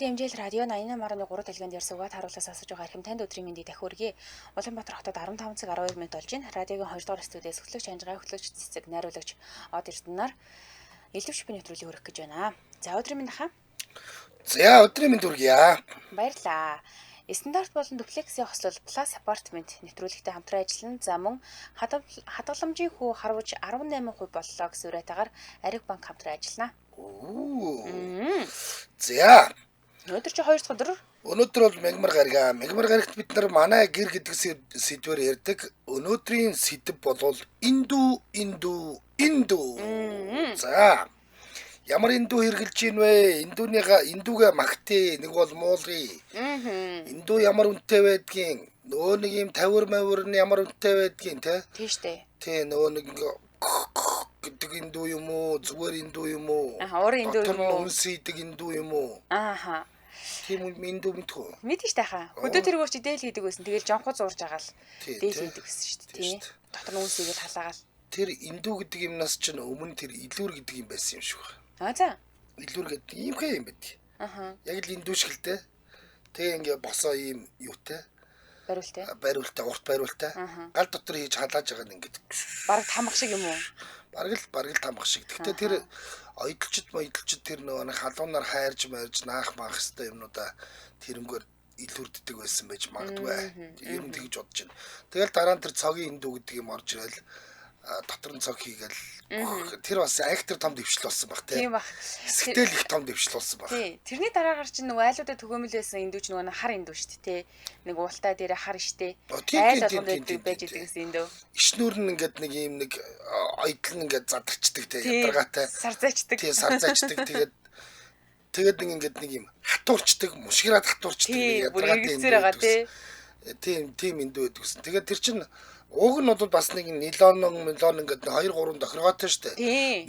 Дэмжээл радио 88.3 дэлгэнд ярьсуугаад харуулаас асууж байгаа хэрхэм танд өдрийн мэндийг дахин хүргэе. Улаанбаатар хотод 15 цаг 12 минут болж байна. Радиогийн 2 дугаар студиэс хөтлөгч Анжгаа хөтлөгч цэцэг найруулагч Од Эрдэнаар элдв шипийн нэвтрүүлгийг хүргэх гэж байна. За өдрийн мэнд хаа. За өдрийн мэнд хүргье. Баярлаа. Стандарт болон дуплексийн хослол Plus апартмент нэвтрүүлэгтэй хамтран ажиллана. За мөн хадгаламжийн хүү харваж 18% боллоо гэсэн үрэйтаагаар Ариг банк хамтран ажиллана. За Өнөөдөр чи 2 дахь өдөр. Өнөөдөр бол мегмар гарига. Мегмар гарагт бид нар манай гэр гэдэг сэдвээр ярьдаг. Өнөөдрийн сэдв бол инду. За ямар инду хэрглэж ийн вэ? Индугээ магтъя. Нэг бол муулгий. Инду ямар үнэтэй байдгийг, нөгөө нэг юм тавир мавир нь ямар үнэтэй байдгийг те. Тийш дээ. Тэ нөгөө нэг гэдэг инду юм уу? Зүгээр инду юм уу? Өөр инду юм уу? Үнсийдэг инду юм уу? Ааха. Тийм инду мэдхүү. Мэдэн штэ хаа. Хөдөө тэргүүр чи дээл хийдэг байсан. Тэгэл жонхоо зурж агаал. Дээл хийдэг гэсэн штэ тий. Дотор нь үнсийгэл халаагаал. Тэр инду гэдэг юмнаас ч өмнө тэр илүүр гэдэг юм байсан юм шиг байна. За. Илүүр гэдэг ийм хэ юм байдаг. Яг л инду шиг л те. Тэгээ ингээ босоо ийм юутай. Бариултай, урт бариултай. Гал дотор хийж халааж байгаа нь ингээд. Бараг тамах шиг юм уу? Бараг л тамах шиг. Гэхдээ тэр ойдлчд тэр нөгөө халуунаар хайрж марж наах маах хэвээр юмнуудаа тэрнгээр илүүрддэг байсан байж магадгүй. Ер нь тэгж бодож байна. Тэгэл дараа нь тэр цогийн индүү гэдэг юм орж ирэл дотор нь цог хийгээл тэр бас айхтар том дэвшил болсон баг тийм баг. Эсвэл их том дэвшил болсон баг. Тий. Тэрний дараагаар чинь нөгөө айлуудад төгөөмөл байсан индүүч нөгөө хар индүү шүү дээ тий. Нэг уултаа дээр хар штэ. Айл болгонд байж идэгсэн индүү. Ишнүүр нь ингээд нэг юм нэг ойдл нь ингээд задарчдаг тий ядаргаатай. Сарзаачдаг. Тий сарзаачдаг тэгээд нэг ингээд нэг юм хатуурчдаг, мушгираад хатуурчдаг ядаргаатай индүү. Тийм индүү гэдгсэн. Тэгээд тэр чинь уг нь бол бас нэг нилон ингээд 2 3 тохиргоотой штэ.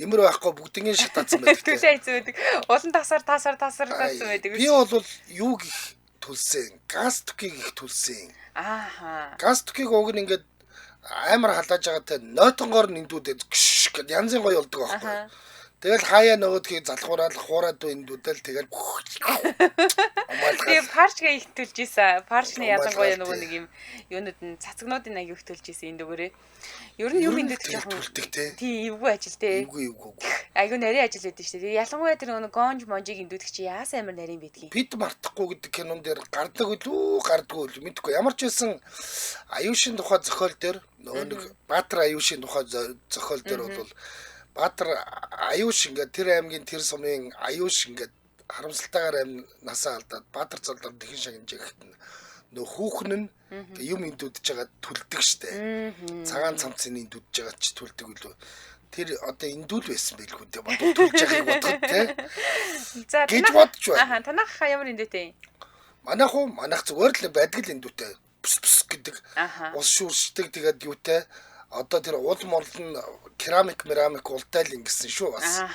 Нэмэр байхгүй бүгднийг шатаацсан байдаг. Түлээ хайцсан байдаг. Улан тасар таасан байдаг. Би бол юу гих төлсөн? Газ түкийг их төлсөн. Ааха. Газ түкийг уг нь ингээд амар халааж байгаатай нойтонгоор нэндүүдэд гэд янзын гоё болдог байхгүй. Тэгэл хаяа нөгөөдгийг залхуураад хуураад индүүдэл тэгэл Тэгээ парчгаа их төлж ийсэн. Парчны ялангуяа нөгөө нэг юм юунууд нь цацагнуудын аяг их төлж ийсэн эндүгээрээ. Ер нь юу индүүд жоохон төлдөг те. Тий, эвгүй ажил те. Эвгүй. Айгу нарийн ажил байдаг шүү дээ. Ялангуяа тэр нөгөө гонж монжиг индүүдх чи яасан амар нарийн байдгийг. Бид мартахгүй гэдэг кинон дээр гардаггүй мэдгүй. Ямар ч байсан Аюушийн тухай зохиол дээр нөгөө нэг Баатар Аюушийн тухай зохиол дээр бол Баатар Аюуш ингээд тэр аймгийн тэр сумын Аюуш ингээд харамсалтайгаар насаа алдаад Баатар цолдор тэхэн шагнажэхэд нөх хүүхэн нь юм индүүдж байгаа түлдэг штэ. Цагаан цамцын индүүдж байгаа ч түлдэг үлээ. Тэр одоо индүүл байсан байлгүй дээ бодож түлж байгааг бодоход те. За гэж бодож байна. Танах ямар индүүтэй? Манайх зүгээр л байдаг л индүүтэй. Бүс гэдэг. Ус шүүршдэг тэгээд юутай. Одоо тэр уул морл нь керамик ултай л ингэсэн шүү бас.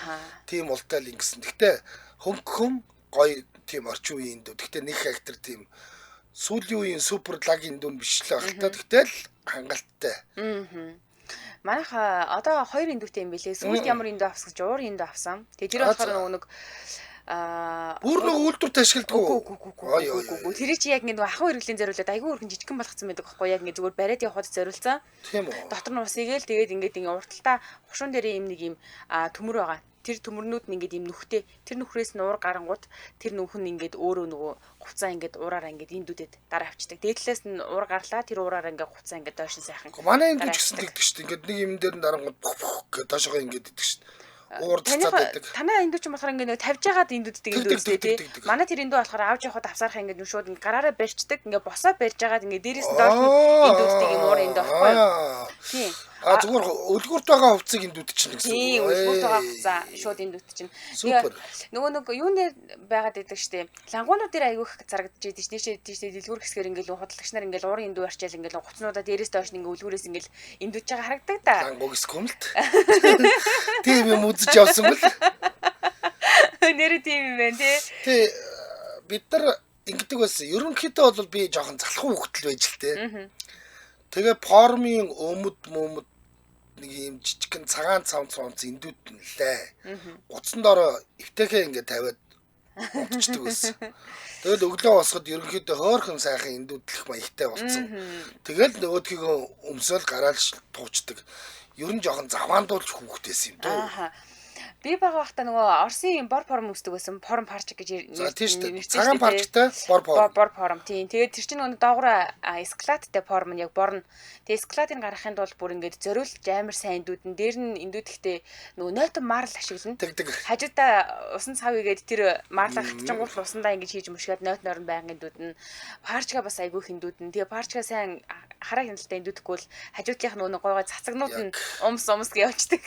Тийм ултай л ингэсэн. Гэхдээ хөнгөн гоё тийм орчин үеийн индүү. Гэхдээ нэг актер тийм сүүлийн үеийн супер лаг индүү биш л байх та. Гэхдээ л хангалттай. Манайх одоо 2 индүүтэй юм билээ. Сүүлд ямар индүү авсан гэж уур индүү авсан. Тэгээ тэр болохоор нөгөө нэг бүр нэг үйлдвэрт ашигладаг уу? Тэр чи яг ингэ ахын хэрэглийн зориулаад айгүй өргөн жижигхэн болгоцсон байдаг байхгүй яг ингэ зүгээр бариад явахад зориулсан. Тийм үү. Дотор нь ус игээл тэгээд ингэ урталтаа хушуун дээр юм нэг юм төмөр байгаа. Тэр төмөрнүүд нь ингэ юм нүхтэй. Тэр нүхрээс нь уур гарангууд тэр нүхэн ингэ өөрөө нөгөө хуцаа ингэ уураараа ингэ индүүдэд дараа авчдаг. Дээдлээс нь уур гарлаа тэр уураараа ингэ хуцаа ингэ доош нь сайхан. Манай индүү ч гэсэн тэгдэг шүү дээ. Ингэ нэг юм дээр нь дарангууд гэж доошоо ингэ иддэг шүү дээ. Уурдцаад байдаг. Танаа индүү ч болохоор ингэ тавьж байгаад индүүддэг индүү үстэй тий. Манай тэр индүү болохоор авч явахад авсарах ингэ шууд гараараа барьцдаг. Ингэ босоо барьж байгаад ингэ дээрээс нь доош нь индүүддэг юм уур индүү байхгүй юу? Тий. Зүгээр өлгөрт байгаа хувцсыг индүүд чинь гэсэн. Тий, өлгөрт байгаа хувцаа шууд индүүд чинь. Супер. Нөгөө нэг юунээр байгаад байдаг штэ. Лангуунууд дээр айгүйх зарагдаж идэв штэ. Тийшээ дэлгүүр хэсгээр ингээл худалдагч нар ингээл уурын индүү арчаал ингээл хуцнуудаа дээрээс доош нь ингээл өлгөрөөс ингээл индүүдж байгаа харагдаг да. Лангуу гисгүмэлт. Тийм юм үзэж явсан бэл. Нэр тийм юм байна тий. Бид нар ингэдэг байсан. Ерөнхийдөө бол би жоохон залхуу хөвгтөл байж л тий. Тэгээ формын өмд нэг юм жижигхэн цагаан цамц индүүд нэлээ. Гуцсан дороо эвтэхээ ингээд тавиад унтчихдаг байсан. Тэгэл өглөө босоход ерөнхийдөө хөөрхөн сайхан эндүүдлэх маягтай болсон. Тэгэл нөгөөдгийг өмсөөл гараалж туучдаг. Ер нь жоохон заваандуулж хүүхдээс юм дөө. Ааха. Би бага бахта нөгөө Оросын бор форум үздэг байсан. Форум парч гэж За тийм шүү дээ. Цагаан парчтай бор форум. Бор форум тийм. Тэгээд тэр чинь нөгөө доогуур эскалаттай форум нь яг борно. Тэгээд эскалатыг гаргахын тулд бүр ингээд зориулж амар сайн эндүүдэн дээр нь эндүүдхтэй нөгөө нойтон марл ашиглана. Хажуудаа усан цав игээд тэр марлаа хатчингуул усандаа ингэж хийж мөшгөөд нойт норн байнгын эндүүд нь парчга бас айгүй эндүүд нь. Тэгээд парчга сайн хараа хяналттай эндүүдхгүй бол хажуудлынх нөгөө гойгой цацагнууд нь умс гэж явчихдаг.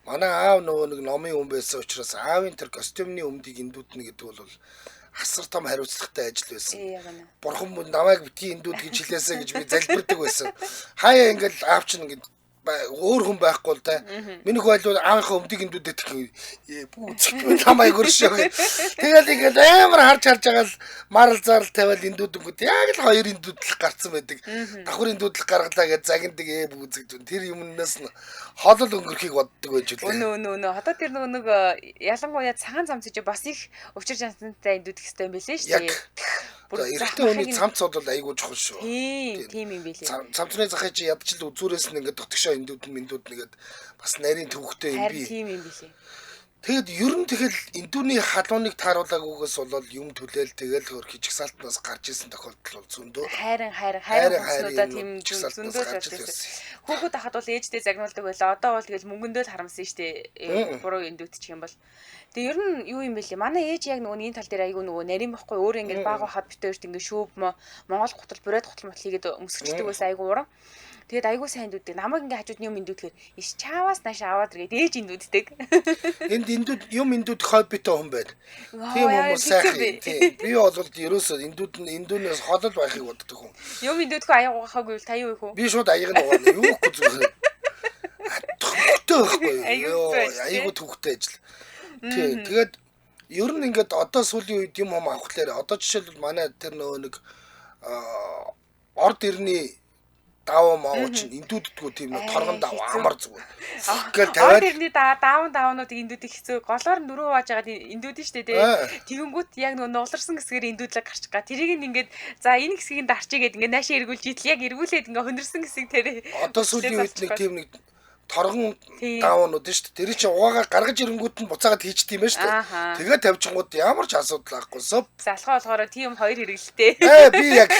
Манай аав нөгөө нэг номын хүн байсан учраас аавын тэр костюмны өмдийг эндүүднэ гэдэг бол асар том хариуцлагатай ажил байсан. Бурхан мөн намайг битгий эндүүд гэж хэлээсэ гэж би залбирдаг байсан. Хаяа ингээл аав чинь ингээд өөр хүн байхгүй л да. Миний хөвөлүүд аавынхаа өмдийг эндүүдэд бүцэх намайг өршөө. Тэгэл ингээд амар харж байгаа л марал зарал тавиал эндүүдэнгүүд яг л хоёр эндүүдлэх гарцсан байдаг. Давхар эндүүдлэх гаргалаа гэж загиндаг бүцэж. Тэр юмнаас нь холол өнгөрөхийг боддог байж үлээ. Өнөө. Одоо тэр нэг ялангуяа цагаан замцж бас их өвчир жанцтай эндүүдэх хэрэгтэй юм билээ шүү дээ. Эрэгтэй хүний цамц бол айгүй чухал шүү. Тийм юм билээ. Цамцны захыг чи ядчил үзүүрээс нь ингээд дотгошоо эндүүд нэгэд бас нарийн төвхтэй юм би. Тийм юм билээ. Тэгэд ер нь тэгэл эндүүний халууныг тааруулаагүйгээс болол юм түлээл тэгэл хөр хичгсалтнаас гарч исэн тохиолдол бол зөндөө. Хайрын хүснүүдээ тийм зөндөө гарч ирсэн. Хүүхэд ахад бол ээждээ загнуулдаг байлаа. Одоо бол тэгэл мөнгөндөө л харамсан шүү дээ. Буруу эндүүдчих юм бол. Тэгээ ер нь юу юм бэ лээ? Манай ээж яг нөгөө энэ тал дээр айгүй нөгөө нарийн бохгүй өөр ингээд баг хаад битээрт ингээд шүүб Монгол гутал бүрээд гутал мот хийгээд өмсгчдэг байсан айгүй уран. Тэгээд айгүй сайн эндүүддэг. Намайг ингээд хажууд юм эндүүдхээр иш чааваас нааш аваад иргээд ээж эндүүддэг. Энд эндүүд юм эндүүд хоббитой хүн байна. Тийм хүмүүс сайхан. Тийм. Би бол ерөөсөө эндүүнээс холол байхыг боддог хүн. Юм эндүүдхөө аяга угаахаагүй та юу их вэ? Би шууд аяг нь угаана. Юу гэхгүй зүгээр. Төвхтэй байхгүй. Аягүй төвхтэй ажил. Тийм. Тэгээд ер нь ингээд одоо сүүлийн үед юм авахлаар одоо жишээлбэл манай тэр нөгөө нэг орд ирний даваа маа чинь эндүүддгүү тийм нэг торгон дав амар зүгээр. Ингээл тавиад тэрний даавнуудыг эндүүдийг хэцүү голоор нь дөрөв waаж агаад эндүүд нь штэ тий. Тэгэнгүүт яг нөгөө нугаларсан хэсгээр эндүүдлэг гарч байгаа. Тэрийг ингээд за энэ хэсгийг нь дарчээ гэд ингээд наашаа эргүүлж идэл яг эргүүлээд ингээд хөнөрсөн хэсэг тэр. Одоо сүүлийн үед нэг тийм нэг торгон даавнууд шүү дээ. Тэр чинь угаагаар гаргаж ирэнгүүт нь буцаагаад хийчт юм байна шүү дээ. Тэгээ тавьчихгууд ямар ч асуудал байхгүй сов. Залхаа болохоор тийм хоёр хэрэгэлтэй. Би яг.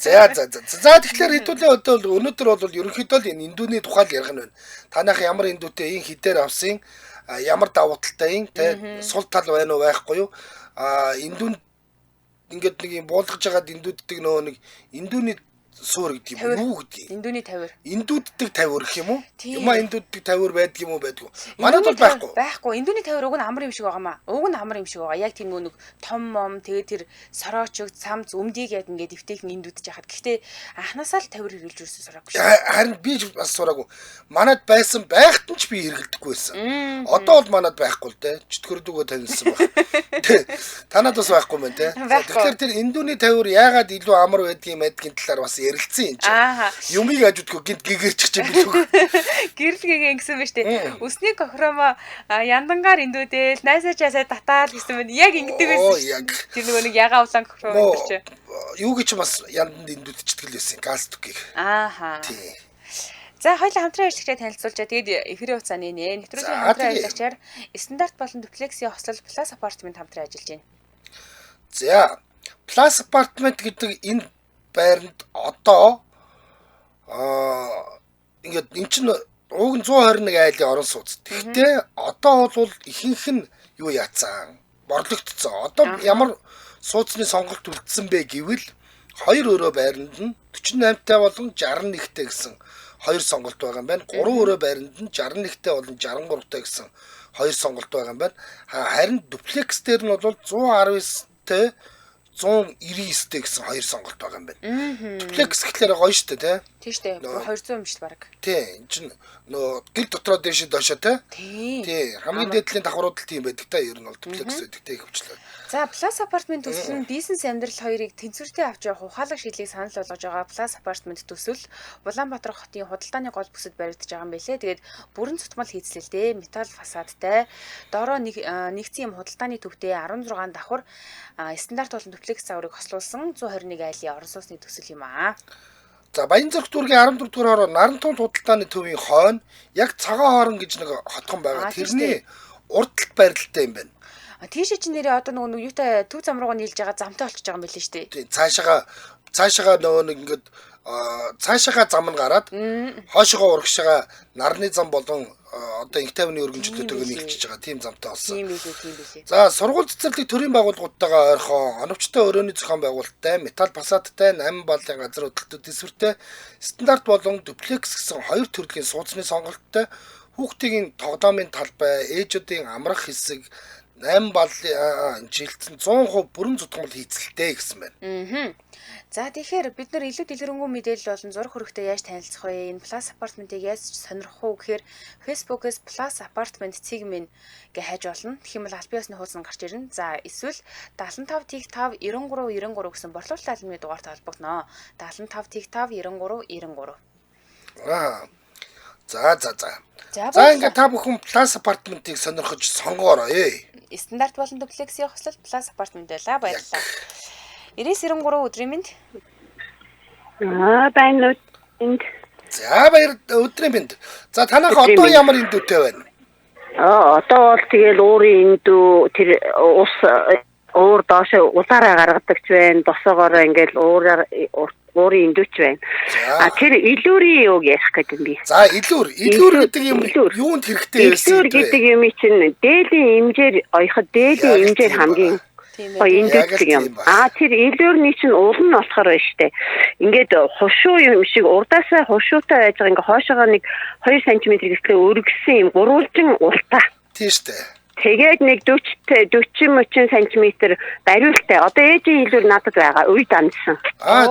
За тэгэхээр хэдүүлээ өнөөдөр бол ерөнхийдөө л энэ эндүүний тухай л ярих нь байна. Танайх ямар эндүүтэй ин хідээр авсан ямар давуу талтай ин тэ сул тал байна уу байхгүй юу? Эндүүн ингээд нэг юм буулгаж байгаад эндүүддэг нөгөө нэг эндүүний суур гэдэг юм уу гэдэг. Эндүүний тавир. Эндүүддэг тавир гэх юм уу? Юмаа эндүүддэг тавир байдаг юм уу байдгүй. Манайд бол байхгүй. Байхгүй. Эндүүний тавир уг нь амар юм шиг байгаамаа. Уг нь амар юм шиг байгаа. Яг тийм нэг том тэгээд тэр сороочог, цамц, өмдийг яг ингээд эвтэйхэн эндүүдж яхад. Гэхдээ анханасаа л тавир хэрэгжилж өрсөн сураагүй шүү. Харин би бас сураагүй. Манайд байсан байхад нь ч би хэрэглэдэггүй байсан. Одоо бол манайд байхгүй л дээ. Чөтгөрдөгөө танилсан баг. Танад бас байхгүй мэн те. Тэгэхээр тэр эндүүний тавир яагаад илүү амар байдгийн талаар бас ярилцсан юм чи. Юмыг ажуудгүй гинт гэгэрчих чинь билүү. Гэрэл гэгээ гэсэн мэт дээ. Өсний кохромо яндангаар эндүүдэл найсаа часаа татаал гэсэн мэт яг ингэдэг байсан. Тэр нөгөө нэг ягаа улаан кохромо гэж чи. Юу гэж бас янданд эндүүдчдэг л байсан. Галстукийг. Тий. За хоёулаа хамтран ажиллагчаа танилцуулчаа. Тэгээд эфирийн хугацааны нэвтрүүлгийн хамтран ажиллагчаар стандарт болон дуплексийн хослол Plus апартмент хамтран ажиллаж байна. За Plus апартмент гэдэг энэ байранд одоо ингээд эн чинь уг нь 121 айлын орон сууц. Гэхдээ одоо бол ихэнх нь юу яацсан? Борлогдсон. Одоо ямар сууцны сонголт үлдсэн бэ гэвэл хоёр өрөө байранд нь 48-тай болон 61-тэй гэсэн хоёр сонголт байгаа юм байна. 3 өрөө байранд нь 61-тэй болон 63-тай гэсэн хоёр сонголт байгаа юм байна. Харин дуплекс дээр нь бол 119-тэй 199-тэй гэсэн хоёр сонголт байгаа юм байна. Дуплекс гэхлээр гоё шүү дээ, тий шүү дээ. 200 юм шүү дээ баг. Тий, энэ чинь нөө гэр дотроо дээш доошоо тий. Тий, хамгийн дээдлийн давхрууд л тийм байдаг та ер нь бол дуплекс байдаг тий хөвчлээ. За Plus апартмент төсөл нь бизнес амьдрал хоёрыг тэнцвэртэй авч явах ухаалаг шийдлийг санал болгож байгаа Plus апартмент төсөл Улаанбаатар хотын худалдааны гол бүсэд баригдаж байгаа юм билээ. Тэгээд бүрэн цутмал хийцлэлтэй, металл фасадтай, доороо нэгдсэн юм худалдааны төвтэй 16 давхар стандарт болон дуплекс загварыг хослуулсан 121 айлын орон сууцны төсөл юм аа. За Баянзүрх дүүргийн 14 дугаар хороо Нарантуул худалдааны төвийн хойно яг цагаан хоорон гэж нэг хотхон байгаа. Тэрний урд талд байрлалтай юм байна. Тийшээ чи нэрээ одоо нөгөө юутай төв зам руугаа нийлж байгаа замтай болчихж байгаа юм билээ шүү дээ. Тийм цаашаага нөгөө нэг ингээд цаашаага зам нь гараад хойшоогоо урагшаага нарны зам болон одоо инх тайвны өргөнчлөлтөөр нийлчихэж байгаа тийм замтай болсон. Тийм билээ. За сургууль цэцэрлэг төрийн байгууллагуудтайгаа ойрхон оновчтой өрөөний зохион байгуулалттай, металл фасадтай, 8 баллын газар хөдлөлтөд төсвөртэй, стандарт болон дуплекс гэсэн хоёр төрлийн сууцны сонголттой, хүүхдийн тоглоомын талбай, ээжүүдийн амрах хэсэг 8 баллын жилтсэн 100% бүрэн зутгамал хийцэлтэй гэсэн байна. За тэгэхээр бид нар илүү дэлгэрэнгүй мэдээлэл болон зураг хөрөгтэй яаж танилцах вэ? Энэ Plus апартментыг яаж сонирхох уу гэхээр Facebook-ээс Plus апартмент цэг минь гэж хайж болно. Тэгэх юм бол аль биесны хуудас нь гарч ирнэ. За эсвэл 75 55 93 93 гэсэн борлуулалт албаны дугаартай холбогдно. 75 55 93 93. За ингээд та бүхэн Plus апартментыг сонирхож сонгоорой. Стандарт болон дуплексийн хослол Plus апартмент байлаа. Баярлалаа. 9993 өдрийн мэнд. Байна уу? За баяр өдрийн мэнд. За танайх одоо ямар индүүтэй байна? Одоо бол тэгэл өөрийн индүү тэр ус өөр доош улаараа гаргадагч байна. Босоогоороо ингээл өөрийн индүүч байна. Тэр илүүрийн юуг ярих гэдэг юм би. За илүүр гэдэг юм юунд хэрэгтэй байсан бэ? Илүүр гэдэг юм чинь дээлийн хэмжээр оёход дээлийн хэмжээр хамгийн индүүч юм. Тэр илүүрний чинь уул нь болохоор байна штэ. Ингээд хушуу юм шиг урдаасаа хушуутай байж байгаа ингээ хоошоогоо нэг 2 см гэслээ өргөсөн юм гурвалжин ултаа. Тийм штэ. Тэгээд нэг 40 см бариултай. Одоо ээжийн илүүр надад байгаа. Үе дансан.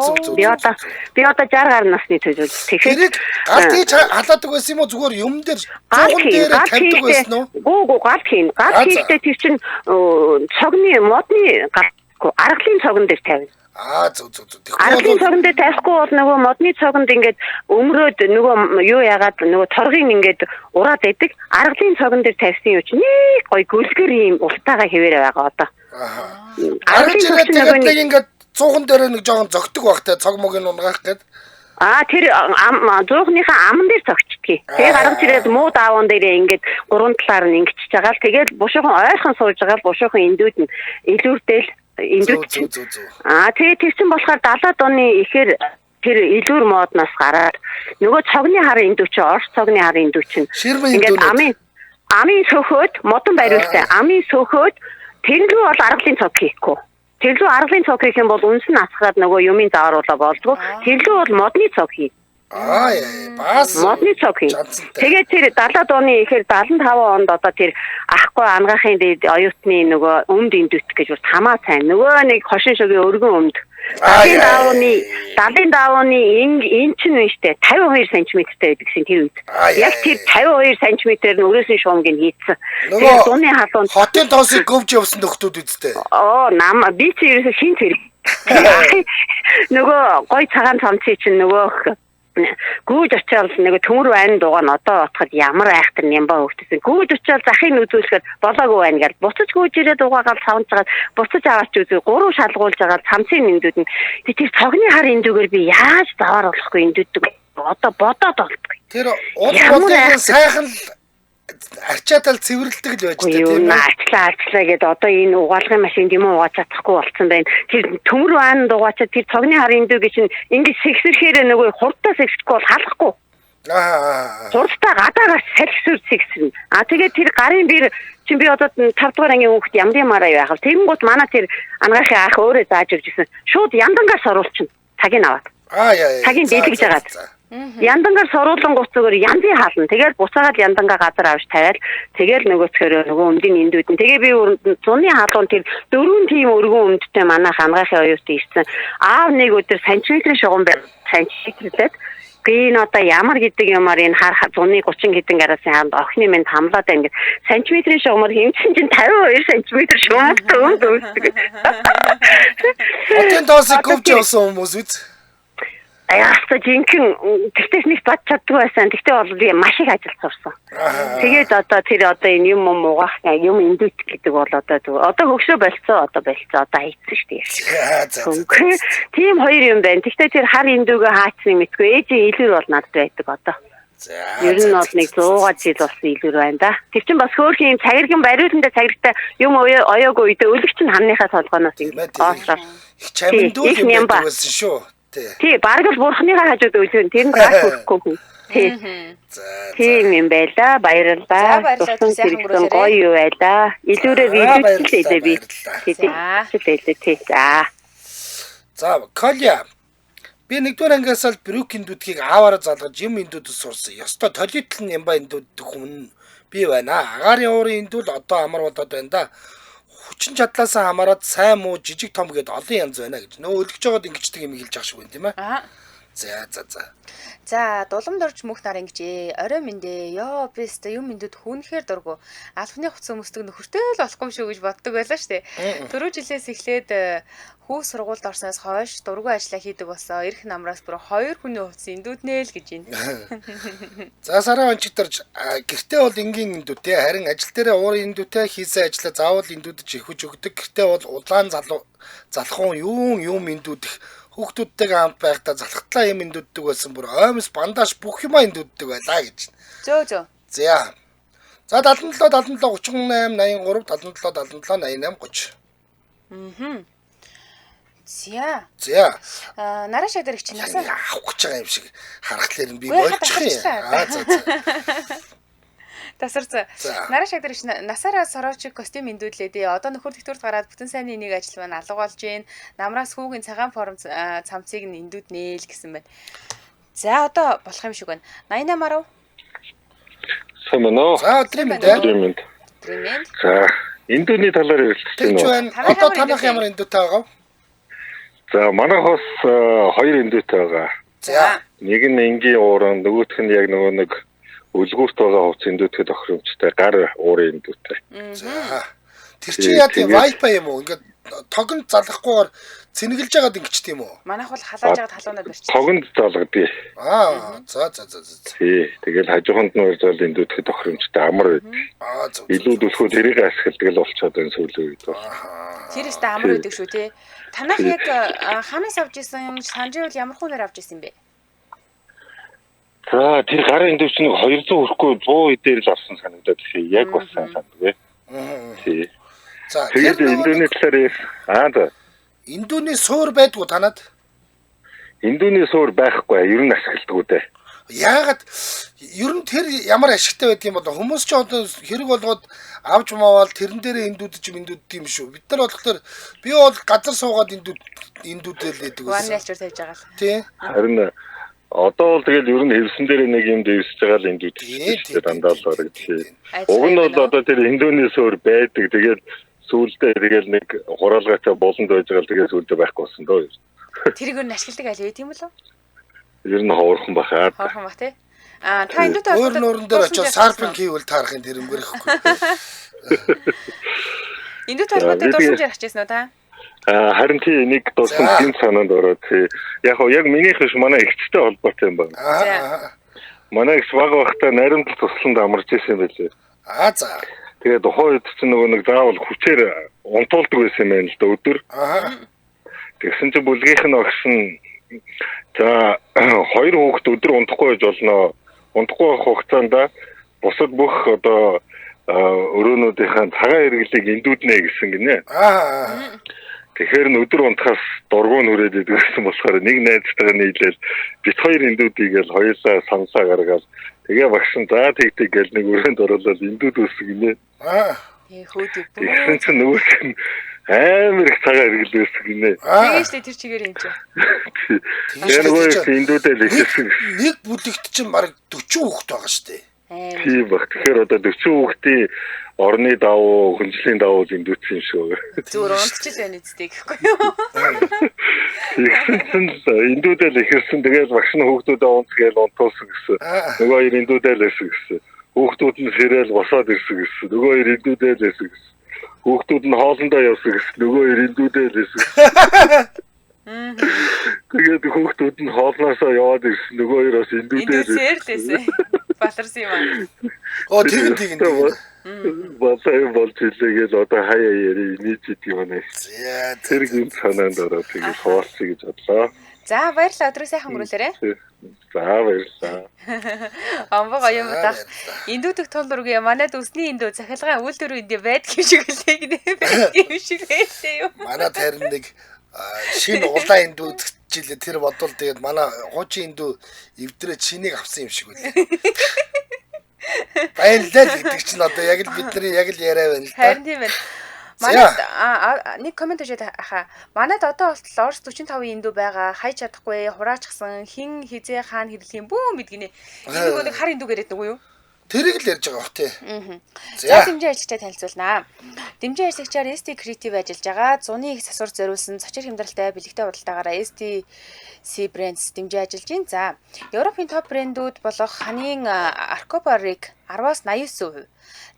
Зүг. Би одоо 60 гаруй насны төсөл. Тэгэхээр галт хийж халаадаг байсан юм уу зүгээр юм дээр цогон дээр тавьдаг байсан уу? Гүү галт хийн. Галт хийхдээ тэр чинь цогны модны аргалын цогон дээр тавина. Зүг. Аргалын цогон дээр тавихгүй бол нөгөө модны цогонд ингээд өмрөөд нөгөө юу яагаад нөгөө торгын ингээд ураад байдаг. Аргалын цогон дээр тавьсан юу чинь нэг гой гөлгөр юм ултаага хэвээр байгаа одоо. Аргалын цогон дээр ингээд цуухан дээр нэг жоохон зөгтөг багтай цог мог нь унгаах гээд. Тэр зуухныхаа аман дээр цогчдгийг. Тэгээ гаргаж ирээд муу дааван дээр ингээд гурван талаар нь ингэчж байгаа л тэгээд бушуухан ойрхон сууж байгаа бушуухан индүүд нь илүүртэл индүүд. Тэгээд тэр чинь болохоор 70-аад оны ихээр тэр илүүр модноос гараад нөгөө цогны харын индүүч орс цогны харын индүүч нь ингээд амын сөхөөд модон бариултай амын сөхөөд тэрнлүү бол аргалын цог хийхгүй. Тэрлүү аргалын цог хийх юм бол үнс нь асгаад нөгөө юмын зааруулаа болдгоо. Тэрлүү бол модны цог хий. Бас модны цог хий. Тэгээд тэр 70-аад оны ихээр 75 онд одоо тэр ахгүй ангаахын дээд оюутны нөгөө өмд индүт гэж тамаа сайн. Нөгөө нэг хошин шогийн өргөн өмд. 70-ын даавны энэ чинь нь штэ 52 см-тэй байдаг гэсэн тэр үед. Яг тэр 52 см-ээр нь өрөөсний шуумгийг хийцэн. Тэгээд дууны халуун хотын тоосыг говж явсан нөхдүүд үсттэй. Би чи ерөөсө шин тэр. Нөгөө гой цагаан цамцыг чинь нөгөө гүйж очиод нэг төмөр байна дуугаа нь одоо отоход ямар айхтар нямбаа хөвтсөн. Гүйж очиод захыг үзүүлэхэд болоогүй байна гэж буцаж гүйж ирээд угаагаад савнж байгаа буцаж аваач үзээ 3 шалгуулж байгаа цамцын эндүүд нь тэр цогны хар эндүүгээр би яаж заваар болохгүй эндүүддэг одоо бодоод болтгүй. Тэр уулын сайхан арчаатал цэвэрлдэг л байж таа тийм үү? Арчлаа гэдэг одоо энэ угаалгын машин юм уу угааж чадахгүй болсон байна. Тэр төмөр баан дугаачаад тэр цогны харын дүү гэж ингэ сэгсэрхээр нөгөө хурдтай сэгсэхгүй бол халахгүй. Хурдтай гадаагаас салхисүр сэгсэрнэ. Тэгээд тэр гарын бэр чинь би одоо 5 дугаар ангийн хүүхд ямараа яахав. Тэгэнгүүт манай тэр ангаахын ах өөрөө зааж өгчсэн. Шууд яндангаас оруулчихна. Цагийг аваад. Цагийг дэлгэж агаад. Яндангаар соруулангууд зүгээр янзын хаална. Тэгэл буцаагаад яндангаа газар авч тавиал. Тэгэл нөгөөцгөрөө нөгөө өмдийн эндүүд нь. Тэгээ би зуны хаалуун тэр 4 тийм өргөн өмдтэй манайх ангаахын оюутан ирсэн. Аав нэг өдөр сантиметрын шугам байна. Сантиметрлээд Би энэ одоо ямар гэдэг юмар энэ хар 130 хэдэн градусын хаанд охины минь хамлаад ингээд сантиметрийн шугамар хэмжин чинь 52 см шугамтай өмд үүсдэг. Хотын тоосыг говж явсан хүмүүс үз. Яаста жинхэнэ тэгтээс нэг бод чаддгүй байсан. Тэгтээ бол би маш их ажил сурсан. Тэгээд одоо тэр одоо энэ юм угаах юм индүүт гэдэг бол одоо хөгшөө болцоо одоо хайцсан шүү дээ. Тийм хоёр юм байна. Тэгтээ тэр хар индүүгээ хаацныг мэдгүй ээжийн илүүр бол надад байдаг одоо. Ер нь бол нэг 100 жил болсон илүүр байна да. Тэр чинь бас хөөрхийн цагирган бариуландаа цагиртай юм оёогүй үедээ өлөг чинь хамныхаа толгоноос их чамдуул юм байсан шүү. Тий, бараг л бурхныхаа хажууд үлэн тэр нь гаш хүрхгүй хүн. Тий. Тийм юм байла. Баярлалаа. Баярлалаа. Гоё юу байла. Илүүрээ видеочлээ би. Тий. За, Коля. Би нэгдүгээр ангиас л брюкийн дүүдгийг ааваараа залгаж юм индүүдс сурсан. Ёстой толитл нь ямба индүүддэг хүн би байна. Агаарын уурын индүүл одоо амар болоод байна да. Хүчин чадлаасаа хамаарат сайн муу жижиг том гэдээ олон янз байна гэж. Нөө өлгөж байгаад ингэждэг юм хэлж ах шиг байна тийм ээ. За, дулам дорж мөх нар ингэжээ. Орой мэндэ. Ёо, би өстө юм индүүд хүнхээр дургу. Алхны хуц өмсдөг нөхөртэй л болохгүй шүү гэж боддог байлаа штэ. Түрүү жилээс эхлээд хүү сургуульд орсноос хойш дургу ажиллаа хийдэг болсоо. Ирэх намраас бүр 2 хүний хуц индүүднэ л гэж байна. За, сараа ончигдэрж гэртээ бол энгийн индүүдтэй харин ажил дээрээ уурын индүүдтэй хийсэн ажлаа заавал индүүдж ихэж өгдөг. Гэртээ бол улаан залхуун юм индүүдэх хүүхдүүдтэйгээ хамт байхдаа залхатлаа юм индүүддэг байсан бүр оймс бандаж бүх юмаа индүүддэг байлаа гэж. Зөө. За. За 77 38 83 77 88 30. За. Нараа шадар их чинь насаа авах гэж байгаа юм шиг харахтлаар нь би болчих юм. За. Тасарцаа. Нараа шадар их насаараа сороочиг костюм индүүдлээ дээ. Одоо нөхөр дэвтүрт гараад бүтэн сайнны нэг ажил маань алга болж гин. Намраас хүүгийн цагаан форм цамцыг нь индүүднэ л гэсэн байна. За одоо болох юм шиг байна. 88 арав. Сэмэнэ. За өдрийн мэнд. За индүүний талаар ярилцж байна. Одоо танах ямар индүүтэй байгаа вэ? За манай хос 2 индүүтэй байгаа. За. Нэг нь энгийн ууран, нөгөөх нь яг нөгөө нэг үлгүүрт байгаа хувц индүүтэй тохиромжтой гар уурын индүүтэй. За. Тэр чи яа тийм вайфай юм уу? Ингээд тогонд залгахгүйгээр цэнгэлж байгаад ингэчт юм уу? Манайх бол халааж байгаад халуунаад барьчих. Тогонд залгадъя. За. Тий. Тэгэл хажууханд нь урьдвал индүүтэй тохиромжтой амар. Илүү дөлхөө тэрийг ашигладаг л болчиход энэ сүүлийн үед байна. Тэр ихтэй амар байдаг шүү тий. Танах яг ханаас авч исэн санжиул ямар хүнээр авч исэн бэ? За тэр гарын индүүч нэг 200 хүрэхгүй 100 дээр л орсон санагдаад тий. Яг бас санагдав. Тий. За тэгээд индүүний талаар за. Индүүний суур байдгүй танад? Индүүний суур байхгүй. Ер нь ашигладаг үү? Яагаад ер нь тэр ямар ашигтай байдаг юм бол хүмүүс ч одоо хэрэг болгоод авч мавал тэрэн дээрээ индүүдж юм шүү. Бид нар болохоор би бол газар суугаад индүүдэл байдаг байсан. Ван ялчур тавьж байгаа л. Тий. Харин одоо бол тэгэл ер нь хевсэн дээр нэг юм дэвсэж байгаа л индүүд шүү дээ дандаа л барагдчих. Уг нь бол одоо тэр индүүний суур байдаг. Тэгээд сүүлдээ тэгэл нэг хураалгаатай болонд байж байгаа л тэгээд сүүлдээ байхгүй болсон доо. Тэрийг нь ашигладаг аль вэ тийм үү? Ер нь хоорхон бахаа. Хоорхон бах тий. Та индүүтэй өөр нууран дээр очиж сарпинг хийвэл таарахын тэрэмгэрхгүй. Индүүтэй холбоотой дурсамжаар хачижсэн үү та? Харин тий нэг дурсан гин санаанд ороод тий. Яг минийх биш манай эгчтэй холбоотой юм байна. Манай эгч баг багтаа наримдал тусланд амарч ирсэн байлээ. За. Тэгээд тухайн үед чинь нөгөө нэг заавал хүчээр унтуулдаг байсан юм байна л да өдөр. Тэгсэн чинь бүлгийнх нь огш нь за 2 хүүхэд өдөр унтахгүй байж болно. Унтахгүй байх хугацаанд бусад бүх одоо өрөөнүүдийнхээ цагаан хэрэглийг индүүднэ гэсэн гинэ. Тэгэхээр өдөр унтахаас дургуун хүрээд идэгсэн болохоор нэг найзтайгаа нийлээл бит 2 индүүдийг л хоёулаа сонсоо гаргаад тэгээ багш нь за тэгтэг гэл нэг өрөөнд оруулаад индүүд үсгэнэ. Хөөдөг. Тэгсэн чинь нөгөө чинь амар их цагаан хэрэглээс гинэ. Тэгэж л тэр чигээр юм чи. Тэгээ нөгөө индүүдээ л ихсэн. Нэг бүлэгт чинь бараг 40 хүүхэд байгаа шүү дээ. Тийм баг. Тэгэхээр одоо 40 хүүхдийн орны давуу, хүнжлийн давуу зэндүүцсэн шүү. Зүгээр унтчих л байна үстэй гэхгүй юу? Ихсэн чинь индүүдэл ихэрсэн тэгээд багш нь хүүхдүүдэд унтгээл унтуулсан гэсэн. Нөгөө хоёр индүүдэл байсан гэсэн. Хүүхдүүд нь сэрэл босоод ирсэн гэсэн. Нөгөө хоёр индүүдэл байсан гэсэн. Хүүхдүүд нь хоолндоо явсан гэсэн. Нөгөө хоёр индүүдэл байсан гэсэн. Тэгээд хүүхдүүд нь хоолноосоо яваад ирсэн. Нөгөө хоёр бас индүүдэл сэрэлсэн. Баларсан юм аа. Оо тийм. Басаа болж илээгээл одоо хаяа яри нийцэд юм аа. Тэр гин санаанд ороод тэгээд хуваалцъя гэж бодлоо. За баярлалаа. Өдрөө сайхан өнгөрүүлээрэй. За баярлалаа. Амбаг аяа мдах. Индүүдх тул дургүй манайд үсний индүү захилгаан үйлдвэр үндэ байдаг юм шиг үлээ гэдэг юм шиг байлээ юу. Манайд харин нэг шинэ улаан индүүд жилээ тэр бодвол тэгээд манай хуучин индүү эвдрээ чинийг авсан юм шиг үлээ. Баярлалаа гэдэг чинь одоо яг л бидний яг л яриа байна л да. Харин тийм байна. Манайд нэг комент өгөөд хаа. Манайд одоо болтол Орос 45 индүү байгаа. Хайж чадахгүй, хураачихсан, хин хизээ хаана хэрлэх юм бүү мэдгинэ. Энэ нэг хар индүү гэрэд нүггүй юу? Тэрийг л ярьж байгаа бох тий. За дэмжээ ажилчтай танилцуулнаа. Дэмжээ ажлагчаар ST Creative ажиллаж байгаа. Зуны их засвар зориулсан цочир хямдралтай бэлэгтэй худалдаагаараа STC Brands дэмжээ ажиллаж байна. За Европын топ брэндүүд болох ханийн Arcopa-ыг 10-аас 89%.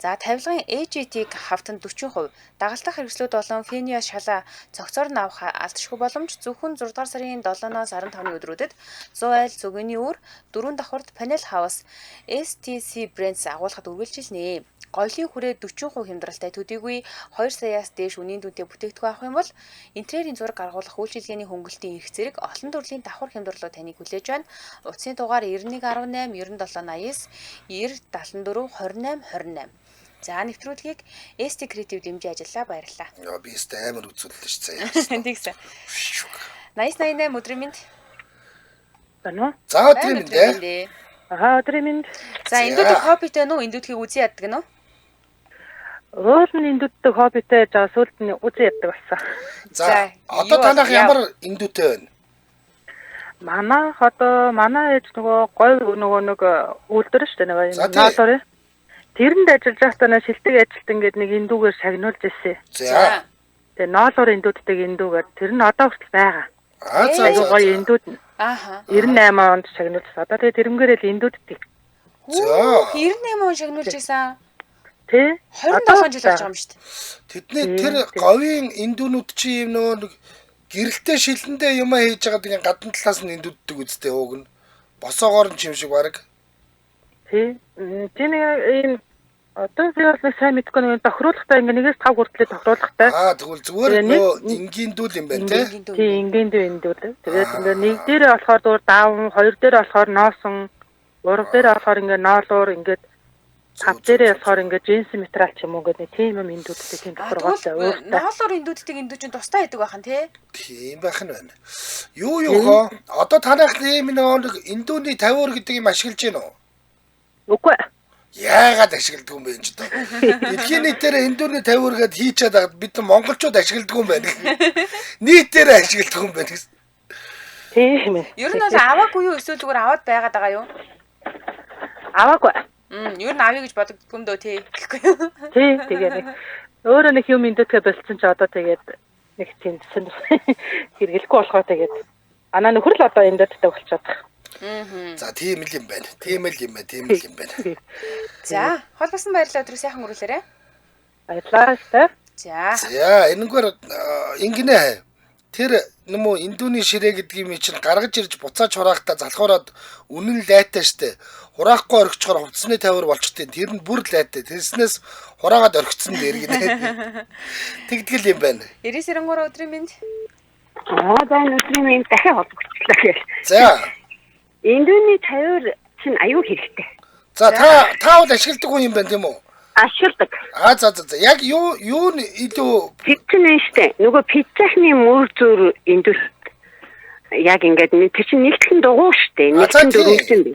За тавилгын AGT-г хавтанд 40%, дагалдах хэрэгслүүд болон Fenias шалаа цогцоор нь авах алдашгүй боломж зөвхөн 6 дугаар сарын 7-оос 15-ны өдрүүдэд 100 айл зүгэний үр 4 давхурд Panel House STC Brands агуулгад үргэлжилнэ. Гоёлын хүрээ 40% хямдралтай төдийгүй 2 саяас дээш үнийн дүнтэй бүтээгдэхүүн авах юм бол интерьерийн зураг гаргуулах үйлчилгээний хөнгөлтийн эрх зэрэг олон төрлийн давхар хямдралууд таныг хүлээж байна. Утасны дугаар 9118 9789 9074 2828. За нэвтрүүлгийг ST Creative дэмжиж ажиллаа баярлалаа. Яа би өстэй амар үзүүллээ ш заяа. Тэгсэн. 8088 өдрийн мэнд. Бано. За өдрийн мэнд ээ. Өдрийн мэнд. За индүүдийн хоббитэй нүү индүүдхийг үзий яддаг нь үү? Өөр нь индүүдтэй хоббитэй жаа сүлд нь үзий яддаг болсон. За одоо танах ямар индүүтэй байна? Манай ээж нөгөө говь нөгөө нэг үйлдвэр шүү дээ нэг наалуур. Тэрэнд ажиллаж байхдаа нэг шилдэг ажилт ингээд нэг индүүгээр шагнуулж ирсэн. За. Тэгээ ноолуур индүүдтэй индүүгээр тэр нь одоо хүртэл байгаа. За гоё индүүд нь. 98 онд шагнуулсан. Одоо тэгээ тэрнгээрээ л индүүдтэй. За 98 он шагнуулж исэн. Тэ 27 жил болж байгаа юм шүү дээ. Тэдний тэр говийн индүүнүүд чи юм нөгөө нэг гэрэлтэй шилэндээ юм хийж байгаа тийм гадна талаас нь индүүддэг үстэй ууг нь. Босоогоор нь чим шиг баг. Тэ. Тийм одоо би бол сайн мэдгүй нэг тохируулахтай ингээ нэгээс 5 хүртлээ тохируулахтай. Тэгвэл зүгээр нөө энгийн дүүл юм байна тий. Тийм энгийн дүүл. Тэгээд ингээ нэг дээрээ болохоор зүгээр даавн, хоёр дээрээ болохоор ноосон, гурав дээрээ болохоор ингээ ноолуур ингээд тав дээрээ болохоор ингээ джинс материал ч юм уу гэдэг тийм юм индүүдтэй тийм тохируулгатай өөртөө. Ноолуур индүүдтэй индүү чинь тустай байдаг байхan тий. Тийм байх нь байна. Юу хоо одоо танах ийм нэг индүүний 50 гэдэг юм ашиглаж байна уу? Үгүй. Яагаад ашигладаг юм бэ энэ ч одоо. Дэлхийн нийтээр индүүний 50 гээд хийчээд байгаад бид нар монголчууд ашигладаг юм байна. Нийтээр ашигладаг юм байна гэсэн. Тийм ээ. Ер нь бол аваагүй юу эсвэл зүгээр аваад байгаад байгаа юу? Аваагүй. Ер нь авъя гэж бодогдгүй юм дөө тий. Гэхгүй юу? Тий, тэгээ нэг өөрөө нэг юм индүүдгээ болцсон ч одоо тэгээд нэг тийм хэрэглэхгүй болохоо тэгээд анаа нөхөр л одоо индүүдтэй болчиход байгаа. За тийм л юм байна. Тийм л юм байна. За, холбосон баярлалаа өдрөө сайхан өнгөрүүлээрэй. Баярлалаа. За, энэгээр ингэнэ. Тэр нэмүү индүүний ширээ гэдгийг чинь гаргаж ирж буцааж хураахтаа залхуураад үнэн лайтай штэ. Хураахгүй орхичоор хувцсны 50 болчтой. Тэр нь бүр лайтай. Тэрснээс хураагаад орхицсон дээр гинэ. Тэгдгэл юм байна. 9993 өдрийн мэнд. Байна өдрийн мэнд дахиад холбогдлоо гээл. За. Индүүний 50 чинь аюу хэрэгтэй. За та бол ашигладаг хүн юм байна тийм үү? Ашигладаг. За. Яг юу илүү пиццэн штэ. Нөгөө пиццахны мөр зүр индүү яг ингээд тэр чинь нэгтлэн дугуй штэ. Нэгтлэн дөрүүлжин би.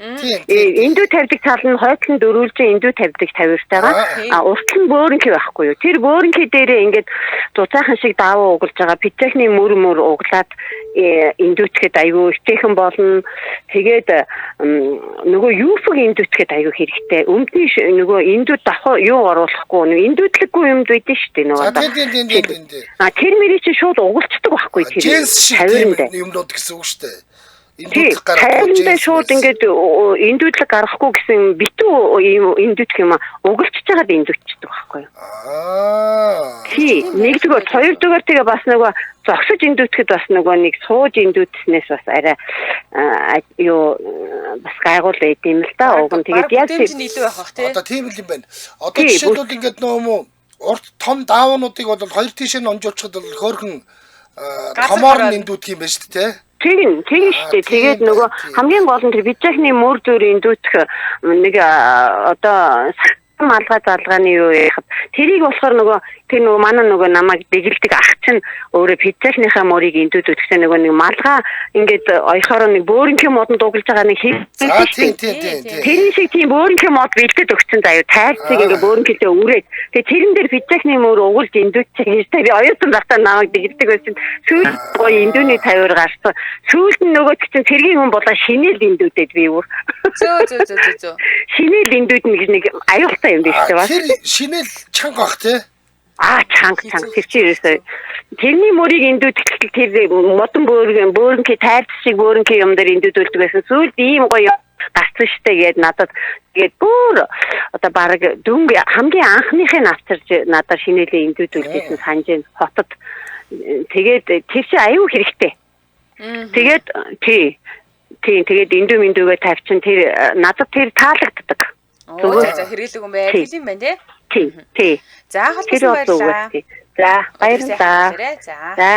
Индүү тавьдаг тал нь хойтлон дөрүүлжин индүү тавьдаг 50-тайгаа. Уртл нь бөөрөнхий байхгүй юу? Тэр бөөрөнхий дээрээ ингээд зузаахан шиг даавуу угалж байгаа пиццахны мөр углаад индүүчгээд аюу ихтэйхэн болно. Тэгээд нөгөө юуфг индүүчгээд аюу хэрэгтэй. Өмдний нөгөө индүүд давхар юу оруулахгүй нөгөө индүүдлэггүй юмд байдэн штэ нөгөө. Тийм. Тэр мэрий чи шууд угалцдаг явцдаг байхгүй тэр. Дженс шиг юмнууд гэсэн үг шүү дээ. Эндүүдлэг гаргахгүй шууд ингээд эндүүдлэг гаргахгүй гэсэн битүү эндүүдх юм угалчж байгаад эндүүчдэг байхгүй юу? Тий, нэгдүгээр, хоёрдугаар тэгээ бас нөгөө зогсож эндүүтгэд бас нөгөө нэг сууж эндүүтснээс бас арай бас гайгуул байд юм л да. Уг нь тэгээд яг тийм илүү байх бах тий. Одоо тийм л юм байна. Одоо жишээлбэл ингээд нөгөө урт том даавнуудыг бол хоёр тийшээ нь онжуулчихад бол хөөрхөн томоор нь эндүүдх юм байна шүү дээ. Тийм шүү дээ. Тэгээд нөгөө хамгийн гол нь тэр бижахны мөр зүрийн дүүтэх нэг одоо малгай залгааны юу яхад тэрийг болохоор нөгөө тэр нөгөө манай нөгөө намайг дэгэлдэг ах чинь өөрөө пиццахныхаа мөрийг эндүүд үтгэсэн нөгөө нэг малгай ингээд оёхороо нэг бөөрөнгийн модон дуглаж байгаа нэг тийм. Тэр шиг тийм бөөрөнгийн мод бэлдээд өгсөн заяа тайрцыг ингээд бөөрөнгөдөө үрээд тэгээ тэрэн дээр пиццахны мөр угуулж эндүүдчих хэрэгтэй би оюутан захтаа намайг дэгэлдэг байсан сүүл гоё эндүүний тавиар гарсан сүүлд нь нөгөө чинь цэргийн хүн болоо шинэл эндүүдэд би өөр зөө шинэл эндүүд нэг аюултай юм биш үү бас тэр шинэл чанга бах тий чанга тэр чи ерөөсөө тэрний мөрийг эндүүдэх тэр модон бөөрөнгийн тайрц шиг бөөрөнгийн юм дээр эндүүдүүлдэг байсан сүүлд ийм гоё гарсан штэ гээд надад тэгээд бүр одоо баг дөнгө хамгийн анхныхыг авчирж надад шинэлээ эндүүдүүлсэн санаж байна хотод тэгээд тэр чи аюу хэрэгтэй тэгээд тэгээд эндүүгээ тавьчин тэр надад тэр таалагддаг за хэрэглэг юм байл юм байна тий за холбосон баярлалаа за баярлалаа за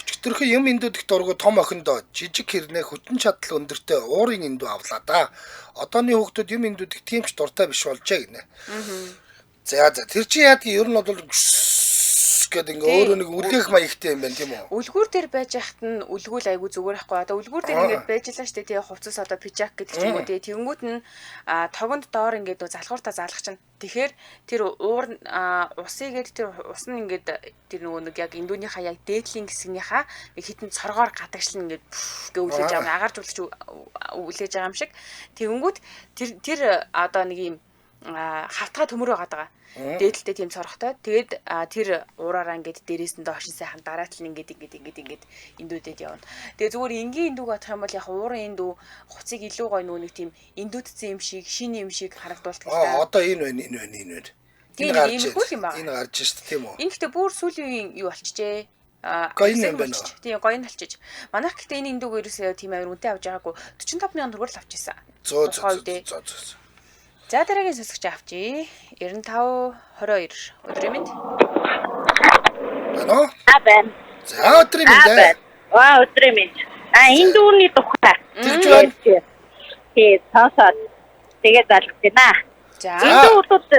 өчтөрхөн юм эндүүдэх дургу том охиндоо жижиг хэрнээ хүчин чадал өндөртэй уурын эндүү авлаа да. Одооны хүүхдүүд юм эндүүдэх тийм ч дуртай биш болжээ гинэ. За тэр чи яадгийн ер нь бол гэдэг ингээ өөрөө нэг үлээх маягтай юм байна тийм үү? Үлгүүр дээр байж яхад нь үлгүүл айгу зүгээр ахгүй. Одоо үлгүүр дээр ингээд байж лаа штэ тий хувцас одоо пижак гэдэг ч юм уу тий тэгэнгүүт нь тогонд доор ингээд залхууртаа залгах чинь тэгэхээр тэр уур усыгээд тэр ус нь ингээд тэр нөгөө нэг яг эндүүнийхаа яг дээдлийн хэсгийнхаа нэг хитэн цоргоор гадагшлан ингээд гээ үлээж байгаа агарч үлээж байгаа юм шиг тэгэнгүүт тэр одоо нэг юм хавтгай төмөр байгаа. Дээдэлтэй тийм цорхтой. Тэгээд тэр уураараа ингээд дээрээс нь доош сайхан дараатал ингээд эндүүдэд явна. Тэгээд зүгээр энгийн эндүүг атах юм бол яг уурын эндүү хуцыг илүү гоё нүүн нэг тийм эндүүдсэн юм шиг, шинэ юм шиг харагдуулдаг л да. Одоо энэ байна. Энэ гарч шít тийм үү? Энэ гэхдээ бүр сүүлийн үеийн юу болчихжээ. Гоё юм байна. Тийм гоё нь болчих. Манайх гэхдээ энэ эндүүг ерөөсөө тийм амар үнэтэй авч байгаагүй 45,000 төгрөг л авчихсан. Зөө. За дараагийн сонсогч авчи 9522 өдрийн мэнд. Ано? Байна. За өдрийн мэнд. Өдрийн мэнд. Энэ дүүний тухай. Сонсоод тэгээд залгана. За. Энэ дүүрүүд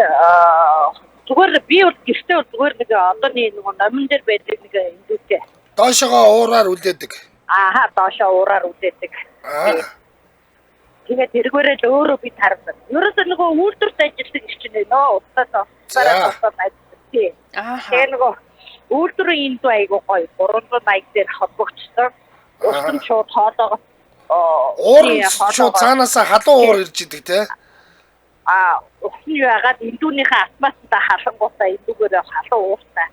зүгээр би бол гэртээ зүгээр нэг одооний нэг номон дээр байдаг нэг эндүүтэй. Доошогоо уураар үлдээдэг. Доошоо уураар үлдээдэг. Тэгээд тэргээрээ л өөрөө би тарсан. Ерөөсөө нөгөө үйлдвэрт ажилладаг ирчнээ нөө удаа ажилладаг тий. Тэгээд нөгөө үйлдвэрийн энд айгуу гоё 380 дээр холбогдсон. Усан шууд хоолоо уур шууд цаанаасаа халуун уур ирж идэг тий. Усан юу яагаад эндүүнийхээ атмосферта халангуудаа эндүүгээрээ халуун ууртай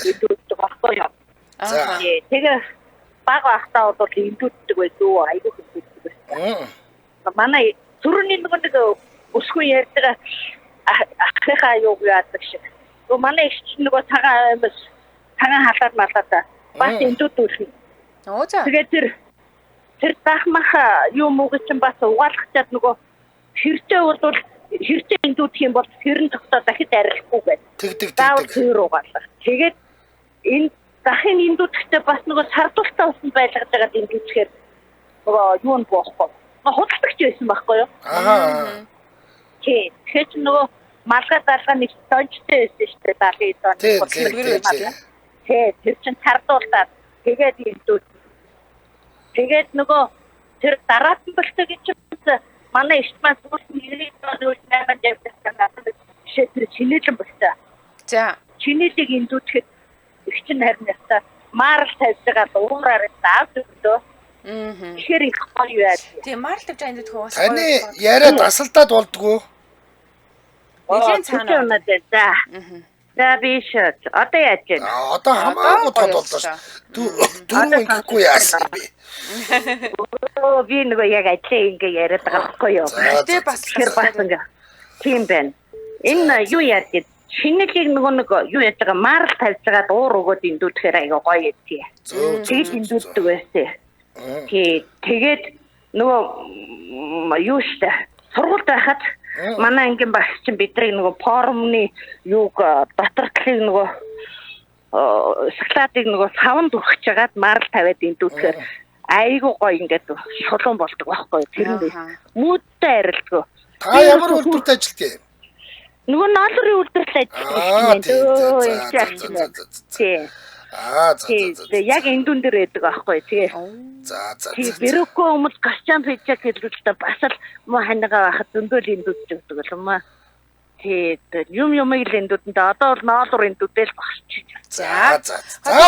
эндүүддэг багтаа юм. Тэгээ баг ахтаа бол эндүүддэг байсан айгуу хэвчдэг байсан. Манай түрүүний нэг өсгөө ярьдаг ахыхаа юу яадаг шиг. Манай их чинь нөгөө цагаан халаад малаад бас эндүүд үлхнэ. Тэгээд тэр дахмаха юу мууг чинь бас угаалгачаад нөгөө хэрчээ бол хэрчээ эндүүдх юм бол хэрэн тогтоо дахид арилахгүй байна. Тэг. Тэр угаалгах. Тэгээд энэ дахин эндүүдхтэй бас нөгөө сардуултаа усан байлгаж байгаа эндүүдхээр нөгөө юу нь боохгүй. Худалдагч байсан байхгүй юу? Тэгэхээр нөгөө малгай дарга нэг тончтой байсан шүү дээ 70 тонн. Тэр чинь сардуулаад тэгээд эндүүд. Тэгээд нөгөө тэр дараatan болтой гэж манай ихмас бүс нэрийг нэмээд явуулсан тэр чинэлэн болтой. За. Чинэлийг эндүүдэхэд их чинь харин ястаа маарл тавьж байгаа уураар заавд өгдөө. Тэгэхээр их гоё яа. Тийм маарл тавьж эндүүд хөөс. Таны яриа дасалдаад болдгоо. Нэгэн цаана. За. За биш. Одоо яаж вэ? Одоо хамаагүй тод боллоо ш. Дөрөв ингэхгүй яасан би. Би нөгөө яг ажлаа ингээ яриад байгаа байхгүй юу? Тэ бас тэр бас ингээ тийм байна. Энэ юу яа гэдэг шинэлийг нөгөө нэг юу яаж байгаа марл тавьж байгаа дуур өгөөд индүүлэхээр аяга гоё тий. Тэгээд индүүлдэг байсан. Тэгээд нөгөө юу штэ сургуульд байхад манай ангийн багш чинь бидрийг нөгөө форумны юуг дотортлыг нөгөө шоколадыг нөгөө савнд өргөж жагаад марл тавиад индүүлэхээр айгуу гоё ингээд шулуун болдог байхгүй тэр нь мүүдтэй арилдгүй. Та ямар үйлдвэрт ажилладаг юм? Нөгөө ноолрын үйлдвэрт ажилладаг юм. Тийм. За. Яг эндүн дээр байдаг аахгүй тэгээ. За. Бэрөкөө хүмүүс гашчан пичак хэлүүлдэг бас л муу ханигаа байхад зөндөл эндүүдж өгдөг юм аа. Тэгээд юм л эндүүдэнтэй одоо бол ноолор эндүүдэл багч. За.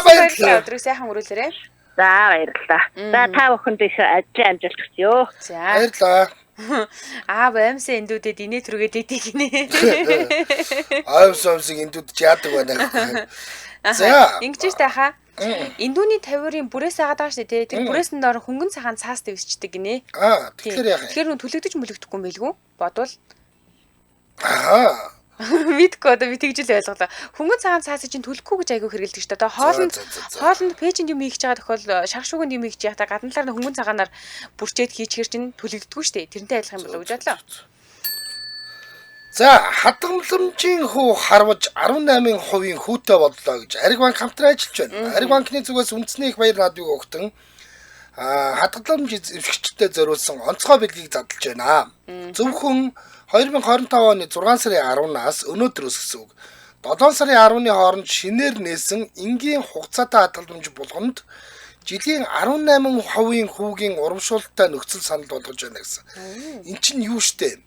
Баярлалаа. Өдрөө сайхан өрөөлөөрэй. За баярлалаа. За та бүхэнд их ажил амжилт хүсье. За. Баярлалаа. Баймсаа эндүүдэд инээ түргээд идэг гинэ. Аавсамсыг эндүүдж яадаг байна. За. Ингэж тайхаа. Эндүүний тавиурын бүрээс агаад байгаа шүү дээ. Тэр бүрээсэнд доор хөнгөн цагаан цаас дэвсчдэг гинэ. Тэгэхээр яах юм? Тэгэхээр нүн түлэгдэж мүлэгдэхгүй юм билгүй бодвол. Мэдгүй одоо би тэгж л ойлголоо. Хөнгөн цагаан цаасыг чинь түлэхгүй гэж айгүй хэрэгэлдэг шүү дээ. Хоолнд пэйжэнд юм хийх байгаа тохиол шаргшууганд юм хийх яхаа гадна талаар нь хөнгөн цагаанаар бүрчээд хийчихэр чинь түлэгддэггүй шүү дээ. Тэрнтэй адилхан юм болов уу гэж бодлоо. За, хадгаламжийн хүү харваж 18% хүүтэй боллоо гэж Ариг банк хамтран ажиллаж байна. Ариг банкны зүгээс үндэсний их баяр наадмыг өгтөн хадгаламж эзэмшигчдэд зориулсан онцгой бэлгийг задлж байна. Зөвхөн 2025 оны 6 сарын 10-наас өнөөдрөөс гэсэн үг 7 сарын 10-ны хооронд шинээр нээсэн энгийн хугацаатай хадгаламж болгонд жилийн 18% хүүгийн урамшуулалттай нөхцөл санал болгож байна гэсэн. Эн чинь юу штэ?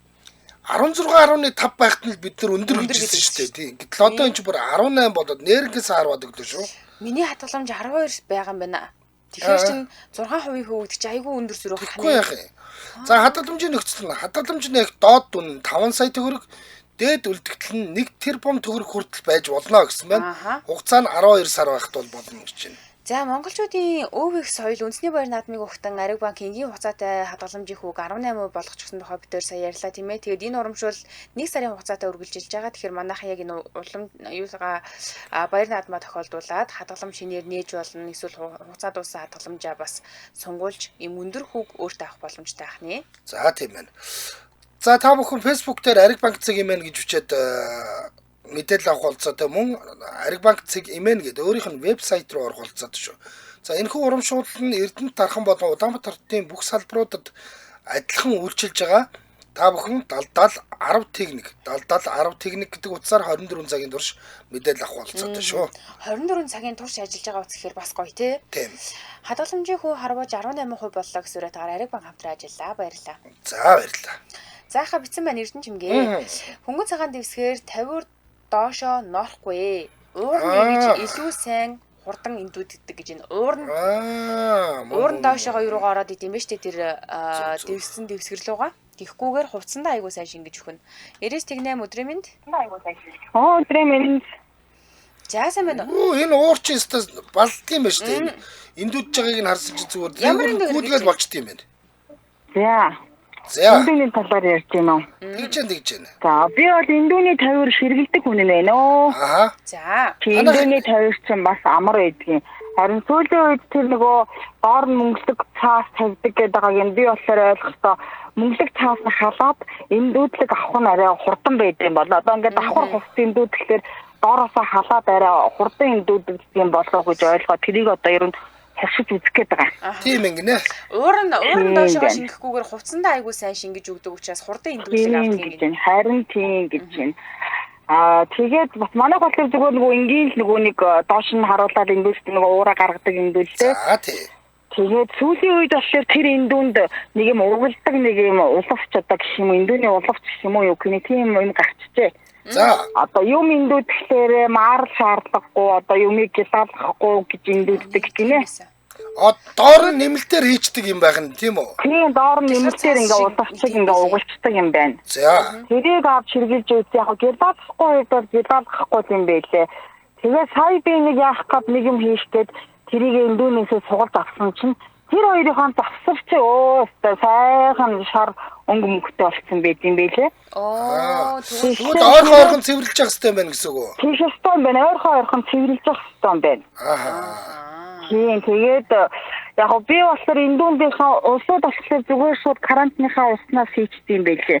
16.5 байхад нь бид нар өндөр гэж хэлсэн шүү дээ тийм. Гэтэл одоо энэ ч бүр 18 болоод нэрнгээс харваад өглөө шүү. Миний хадгаламж 12 байгаа юм байна. Тэгэхээр чинь 6% хөвгдөг чи айгүй өндөр зүрх тань. Үгүй яах юм. За хадгаламжийн нөхцөл нь хадгаламжны яг доод дүн 5 сая төгрөг, дээд үлдэгдэл нь 1 тэрбум төгрөг хүртэл байж болно гэсэн байна. Хугацаа нь 12 сар байхад бол болно гэж байна. За монголчуудын өвөг соёл үндэсний баяр наадмыг өгтөн Ариг банк энгийн хугацаатай хадгаламжийн хүүг 18% болгочихсон тухай бид тээр сая ярьлаа тийм ээ. Тэгээд энэ урамшуул 1 сарын хугацаатай үргэлжилж байгаа. Тэгэхээр манайхан яг энэ улам юусгаа баяр наадмаа тохиолдуулаад хадгалам шинээр нээж болно. Эсвэл хугацаа дууссан хадгаламжаа бас сунгуулж им өндөр хүүг өөртөө авах боломжтой ахны. За тийм байна. За та бүхэн Facebook дээр Ариг банк цэг имэн гэж бичээд мэдээлэл авах болцоотой мөн Ариг банк цэг имэн гэдэг өөрийнх нь вебсайт руу орох болцоотой шүү. За энэхүү урамшуул нь Эрдэнэт дархан болон Улаанбаатар хотын бүх салбаруудад адилхан үйлчилж байгаа. Та бүхэн далдал 10 техник гэдэг утсаар 24 цагийн турш мэдээлэл авах болцоотой шүү. 24 цагийн турш ажиллаж байгаа утас гэхээр бас гоё тий. Тийм. Хадгаламжийн хүү харваж 18% боллоо гэсэн үрэтэйгээр Ариг банк хамтран ажиллаа. Баярлалаа. За баярлалаа. Зааха битсэн байна Эрдэнэ чимгээ. Хөнгөн цагаан дэвсгээр 50 доошоо норохгүй. Уурны гэж илүү сайн хурдан эндүүддэг гэж энэ уурн доошоо руугаа ороод идэм бэ штэ тэр дэвсэн дэвсгэрлүүга. Тихгүйгээр хувцсандаа айгуу сайн шингэж өгнө. Эрээс тэгнэм өдрийн минь. Өдрийн минь. За сайн байна уу. Энэ уур чи өстө балддаг юм ба штэ. Эндүүдж байгааг нь харсан чи зүгээр гүйлгээл болчт юм байна. За. Эндүүний талаар ярьж байна уу? Тэгж байна. За, би бол эндүүний тавиур ширгэлдэг хүн юм байна оо. За. Эндүүний тавиур чинь бас амар байдгийн. Харин сүүлийн үед тэр нөгөө доор нь мөнгөлөг цаас тавьдаг гэдэг байгааг нь би болохоор ойлгохдоо мөнгөлөг цаас нь халаад эндүүдлэг авах нь арай хурдан байдаг юм бол одоо ингээд давхар хувцас эндүүдэхлээр доороосоо халаад арай хурдан эндүүдэг юм болов гэж ойлгоо. Тэрийг одоо ер нь хашиж үзэх гээд байгаа. Тийм ингэнэ. Уурн доошоо шингэхгүйгээр хувцсандаа айгуу сайн шингэж өгдөг учраас хурдан эндүүлэг авдаг юм гэж. Харин тийм гэж байна. Тэгээд бас манай болохоор зүгээр нөгөө энгийн л нөгөө нэг доош нь харуулаад эндүүлсэн нөгөө уураа гаргадаг эндүүлтэй. За тий. Тэгээд сүүлийн үед болохоор тэр эндүүнд нэг юм ургалдаг нэг юм улавч одоо гэх юм эндүүний улавч гэх юм уу юу гэх тийм юм гарчжээ. За одоо юм эндүүдэхлээр маар шаардлагагүй одоо юмыг гялалгахгүй гэж эндүүддэг гинэ. Доор нь нэмэлтээр хийчдэг юм байх нь тийм үү? Тийм доор нь нэмэлтээр ингээ удавчиг ингээ угуулцдаг юм байна. За. Тэрийг авч хэрэгжилж үз яг гялаахгүй үед бол гялаахгүй юм байлээ. Тэгээ сая би нэг яах гээд нэг юм хийх гээд тэрийг эндүүнээсээ сугалж авсан чинь тэр хоёрын завсарч өөстөө сайхан шар өнгө мөнгөтэй болсон байт юм байлээ. Тэгвэл ойрхон цэвэрлж явах хэрэгтэй байна гэсэн үг үү? Тийм шүү юм байна. Ойрхон цэвэрлж явах хэрэгтэй юм байна. Тийм тэгээд яг би болохоор эндүүндийнхаа усууд болохоор зүгээр шууд карантиныхаа уснаас хийчихдээ юм байлээ.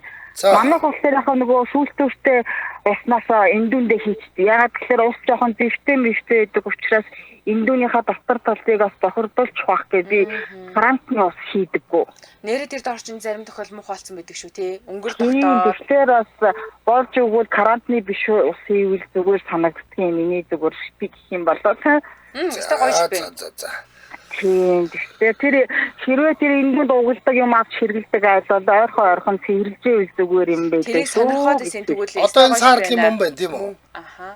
Манайх болохоор яг нөгөө сүүлтүүртэй уснаас эндүүндээ хийчихдээ. Ягаад гэхээр ус жоохон зэвтэй байдаг учраас эндүүнийхээ дотор талыг бас бохирдуулж байх гэж би карантины ус хийдэггүй. Нэрээ тэр дорчин зарим тохиол муухай болсон байдаг шүү тий. Өнгөр тогтоо. Тэгэхээр бас болж өгвөл карантины биш ус хийвэл зүгээр санагддаг юм. Миний зүгээр би гэх юм болоо. Өстой гоё шүү бэ. За. Тийм. Тэгэхээр хэрвээ тэр эндүүнд угуулдаг юм авч хэрэгэлдэг айлбал ойрхон цэвэрлжээ зүгээр юм байлээ. Тэрийг сонирхоод исэн тэгвэл одоо энэ саардлын мөн байна тийм үү?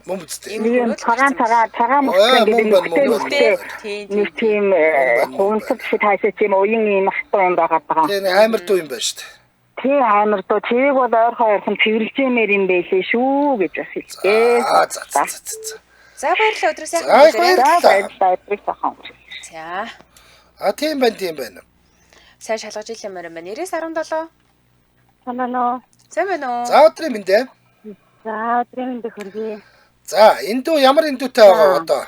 Мөн үстэй. Ийм цагаан нэг тийм хөнцөг шиг хайсаа тийм уян юм ахтай юм байгаа даа. Тийм амар дуу юм байна шүү дээ. Тийм амар дуу. Тэрийг бол ойрхон цэвэрлжээмээр юм байлээ шүү гэж бас хэлээ. За. За баярлалаа өдрөө сайхан баярлалаа. За. Тийм байна. Сайн шалгаж илэмээр юм байна. 9017. Санаа. Сайн байна уу? За өдрийн мэндэ. За өдрийн мэндэ хөргий. За эндүү ямар эндүүтэй байгаа одоо?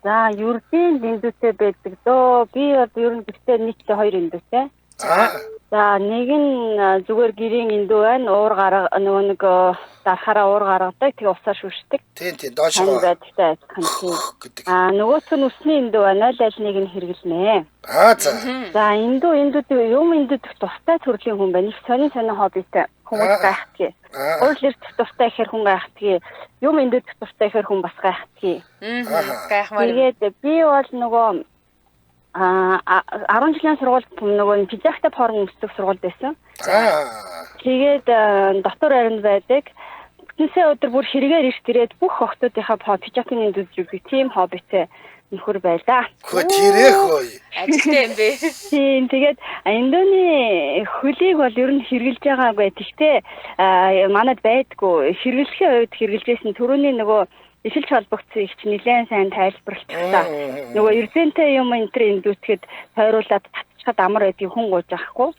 За ердийн эндүүтэй байдаг дөө. Би бол ер нь гэхдээ нийтдээ 2 эндүүтэй. За нэг нь зүгээр гэрийн эндүү байна. Уур гарга нэг дарахаараа уур гаргадаг. Тэгээ усаар шүршдэг. Тийм доошоо. Байдагтай гэдэг. Нөгөөх нь усны эндүү байна. Аль нэг нь хэрэглэнэ. За. За эндүүд юм эндүүдх тустай төрлийн хүн байна. Их сонин хоббитэй хүмүүс гайхдаг. Өөрөөр тустай ихэр хүн гайхдаг. Юм эндүүдх тустай ихэр хүн бас гайхдаг. Гайхмаар. Тэгээд би бол нөгөө 10 жилийн сургуульд нөгөө пижахтай форм өмсдөг сургуульд байсан. Тэгээд дотор аринд байдаг. Тэсээ өдөр бүр хэрэгээр ирж ирээд бүх охтуудынхаа пижакны эндүүд зүгт тийм хоббитэй нөхөр байлаа. Тэрэх ой. Ажилтай юм бэ. Тийм тэгээд эндөөний хөлийг бол ер нь хэрэгжилж байгаагүй. Тэгтээ манад байдгүй. Хэрэглэхийн үед хэрэгжилжсэн түрүүний нөгөө ишилж холбогдсон их чинь нэлээд сайн тайлбарлалцсан. Нөгөө эрдэнтэй юм эндүүтгэд тойруулаад татчихад амар байдгийг хүн гуйж авахгүй.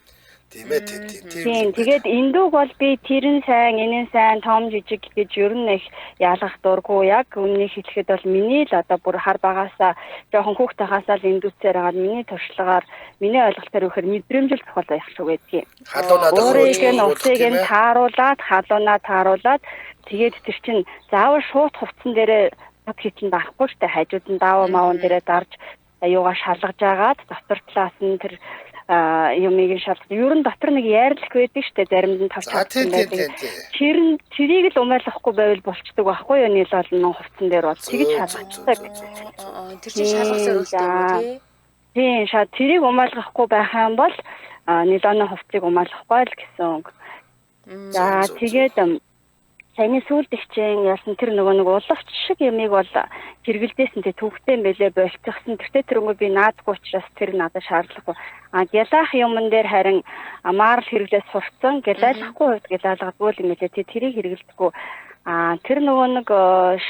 Тийм ээ. Тэгээд эндүүг бол би тэрэн сайн, энэн сайн, том жижиг гэж ер нь их яалгах дурггүй. Яг өмнөх хэлэхэд бол миний л одоо бүр хар багаасаа жоохон хүүхдтэй хасаал эндүүцээр хагаад миний туршлагаар миний ойлголтоор өгөхөр мэдрэмжил цохол байх шүү гэдгийг. Өөрийг нь усыг нь тааруулаад тэгээд тэр чинь заавал шууд хувцсан дээрээ тод хийсэн байхгүй штэ хажууд нь даавуу маавн дээрээ дарж аюугаа шалгаж агаад дотор талаас нь тэр юмыг шалгаж ер нь дотор нэг яарлах байдаг штэ заримд нь тавч чадсан байдаг. Тэрийг л умайлахгүй байвал болчдөг байхгүй юу нийл олон хувцсан дээр бол тэгж шалгацдаг. Тэр чинь шалгасаар үлдээ юм тий. Тийм тэрийг умайлгахгүй байх юм бол нилооны хувцсыг умайлгахгүй л гэсэн үг. За тэгээд саяны сүүлд ихчэн яасан тэр нэг улавч шиг ямиг бол хэрэгэлдээсэн тэ төвхтэй юм байлээ болцсон. Тэртээ тэрнгөө би наадгүй учраас тэр надад шаардлагагүй. Гялаах юмн дээр харин амаар хэрэглээс сурцсан. Гялайлахгүй хувьд гялайлгадгүй юм лээ. Тэрийг хэрэгэлдэггүй. Тэр нэг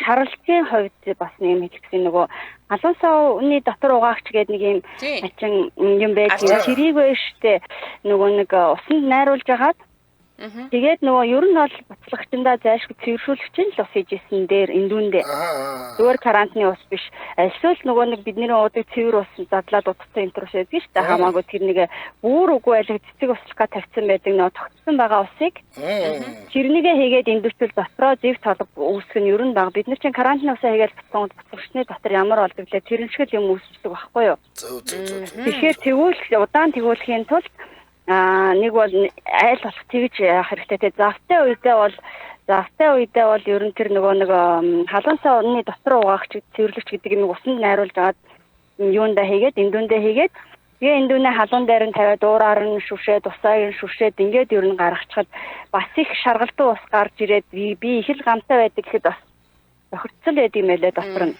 шаралтын хувьд бас юм хэлсэн нөгөө алуусаа үнний дотор угаагч гэдэг нэг юм ачин юм байдаг. Тэрийг штэ нэг усанд найруулж агаад тэгээд нөгөө ер нь бол буцлагчдаа зайлшгүй цэвэршүүлэгч нь л ус хийжсэн дээр эндүүндээ. Зүгээр карантины ус биш. Эсвэл нөгөө нэг бидний уудаг цэвэр ус задлаад утгасан энэ төрөш байдаг шүү дээ. Хамаагүй тэр нэг бүр үгүй айлг цэцэг услахгаа тавьсан байдаг нөгөө тогтсон байгаа усыг. Тэрнийгээ хийгээд эндүүртэл дотроо зэв толго үүсгэх нь ер нь бага. Бид нар чинь карантины усаа хийгээд буцлагчны дотор ямар болдог лээ тэр шиг юм үүсдэг байхгүй юу? Тэгэхээр тэгвэл удаан тэгүүлэхийн тулд нэг бол айл болох тэгж яах хэрэгтэй. Завтай үедээ бол ер нь тэр нөгөө нэг халуунсаа унны дотор угаагч цэвэрлэгч гэдэг нэг усанд найруулж агаад юундаа хийгээд эндүүндээ хийгээд тэгээ эндүүнээ халуун дээр нь тавиад уураар нь шүршээд усаар нь шүршээд ингээд ер нь гаргачихад бас их шаргалтай ус гарч ирээд би их л гамтай байдаг гэхэд бас охирцол байд юм байлээ дотор нь.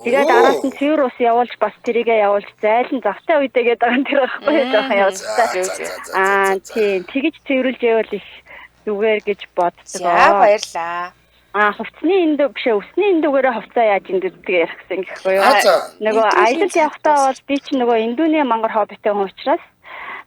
Тэгээд араас нь цэвэр ус явуулж бас тэрийгээ явуулж зайлан завтай үедээгээд байгаа тэр байхгүй жоохон явуулсан. Тийм тэгэж цэвэрлж явал их зүгээр гэж боддог. За баярлаа. Хувцсны эндүү бишээ өсний эндүүгээрээ хувцаа яаж эндүүддэг ярих гэсэн гэхгүй юу. Нөгөө аялал явахдаа бол би чинь нөгөө эндүүний мангар хоббитэй хүн учраас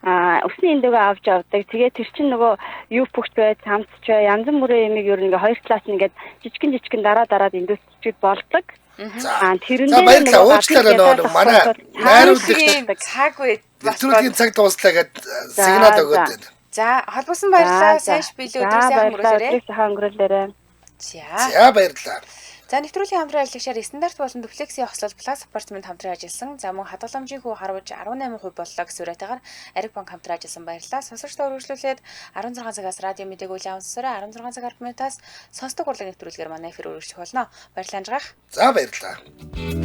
өсний эндүүгээ авч явдаг. Тэгээд тэр чинь нөгөө юу пүгт бай, хамтч бай, янз бүрийн юмыг ер нь ингээ хоёр талаас нь ингээд жижигэн дараад эндүүсчихэд болдог. Тэрэндээ баярлалаа. Уучлаарай нөгөө манай найруулагч цаг үед нэвтрүүлгийн цаг дуслаа гэд сигнал өгөөд байна. За холбосон баярлалаа. Сайн шпилүү сайхан өнгөрүүлээрэй. За баярлалаа. За нэвтрүүлгийн хамтран ажиллагчаар стандарт болон дуплексийн хослол плюс апартмент хамтран ажилласан. За мөн хадгаламжийн хүү харуулж 18% боллоо гэсэн үрэтэйгээр Ариг банк хамтран ажилласан баярлалаа. Сонсогчдоо үргэлжлүүлээд 16 цагаас радио мэдээг үйл явуулсараа 16 цаг 10 минутаас сонсдог урлаг нэвтрүүлгээр манай эфир үргэлжлэх болно. Баярлалаа. За баярлалаа.